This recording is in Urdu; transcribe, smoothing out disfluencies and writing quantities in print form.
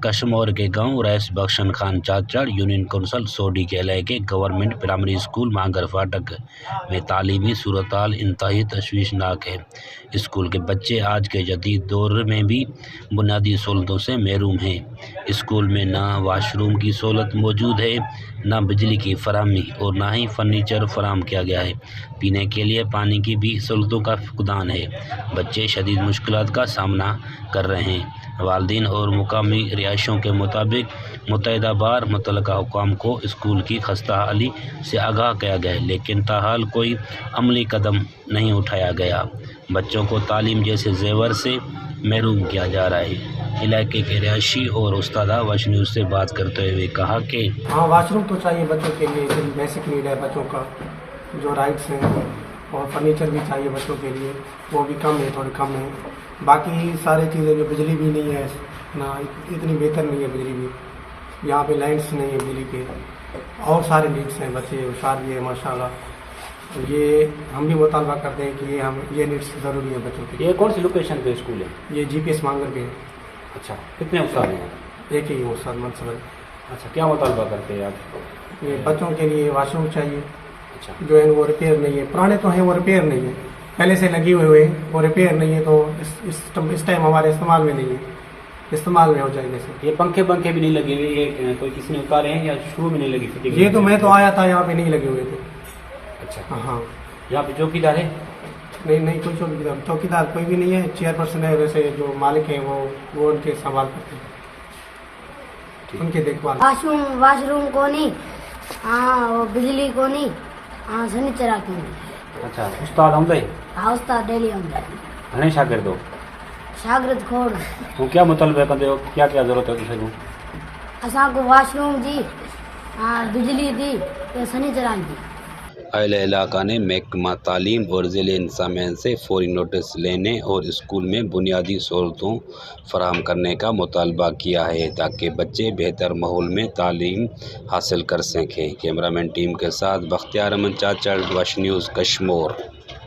کشمور کے گاؤں رئیس بخشن خان چاچڑ یونین کونسل سوڈی کے علاقے گورنمنٹ پرائمری اسکول مانگر فاٹک میں تعلیمی صورتحال انتہائی تشویشناک ہے۔ اسکول کے بچے آج کے جدید دور میں بھی بنیادی سہولتوں سے محروم ہیں۔ اسکول میں نہ واش روم کی سہولت موجود ہے، نہ بجلی کی فراہمی اور نہ ہی فرنیچر فراہم کیا گیا ہے۔ پینے کے لیے پانی کی بھی سہولتوں کا فقدان ہے۔ بچے شدید مشکلات کا سامنا کر رہے ہیں۔ والدین اور مقامی رہائشیوں کے مطابق متعدد بار متعلقہ حکام کو اسکول کی خستہ حالی سے آگاہ کیا گیا ہے، لیکن تاحال کوئی عملی قدم نہیں اٹھایا گیا۔ بچوں کو تعلیم جیسے زیور سے محروم کیا جا رہا ہے۔ علاقے کے رہائشی اور استاد واش نیوز سے بات کرتے ہوئے کہا کہ واش روم تو چاہیے بچوں کے لیے، بیسک نیڈ ہے بچوں کا، جو رائٹس ہیں، اور فرنیچر بھی چاہیے بچوں کے لیے، وہ بھی کم ہے، تھوڑی کم ہے۔ باقی ساری چیزیں جو بجلی بھی نہیں ہے، نہ اتنی بہتر نہیں ہے بجلی بھی، یہاں پہ لائنس نہیں ہے بجلی کے، اور سارے نیڈس ہیں، بچے ہوشیار بھی ہیں ماشاء اللہ۔ یہ ہم بھی مطالبہ کرتے ہیں کہ یہ نیڈس ضروری ہے بچوں کے۔ یہ کون سی لوکیشن پہ اسکول ہے؟ یہ جی پی ایس مانگر پہ ہے۔ اچھا، کتنے استاد ہیں؟ ایک ہی استاد منصب ہے۔ اچھا، کیا مطالبہ کرتے ہیں آپ؟ یہ بچوں کے لیے واش روم چاہیے، اچھا، جو ہے وہ ریپیئر نہیں ہے، پرانے تو ہیں وہ ریپیئر نہیں ہے، پہلے سے لگی ہوئے ہیں، وہ ریپیئر نہیں ہے، تو اس ٹائم ہمارے استعمال میں نہیں ہے، استعمال میں ہو جائے گا سر۔ یہ پنکھے بھی نہیں لگے ہوئے، یہ کوئی کسی نے اتارے ہیں یا شروع میں نہیں لگی فٹنگ؟ یہ تو میں تو آیا تھا، یہاں پہ نہیں لگے ہوئے تھے۔ اچھا، ہاں، یہاں پہ چوکیدار ہے؟ نہیں کوئی چوکیدار کوئی بھی نہیں ہے، چیئر پرسن ہے، ویسے جو مالک ہیں وہ ان کے سنبھال کرتے ہیں، ان کے دیکھ بھال۔ واش روم کو نہیں، ہاں وہ بجلی کو نہیں، ہاں سنیچرا کو نہیں۔ اچھا، استاد آمدے؟ ہاں استاد ڈیلی آمدے، گھنے شاگرد ہو؟ شاگرد کھوڑ تو کیا مطالبہ کرتے ہو، کیا ضرورت ہے تجھے کو؟ اساں کو واش روم دی، ہاں بجلی دی، سنیچرا دی۔ اہل علاقہ نے محکمہ تعلیم اور ضلع انتظامیہ سے فوری نوٹس لینے اور اسکول میں بنیادی سہولتوں فراہم کرنے کا مطالبہ کیا ہے تاکہ بچے بہتر ماحول میں تعلیم حاصل کر سکیں۔ کیمرہ مین ٹیم کے ساتھ بختیار احمد چاچڑ، واش نیوز، کشمور۔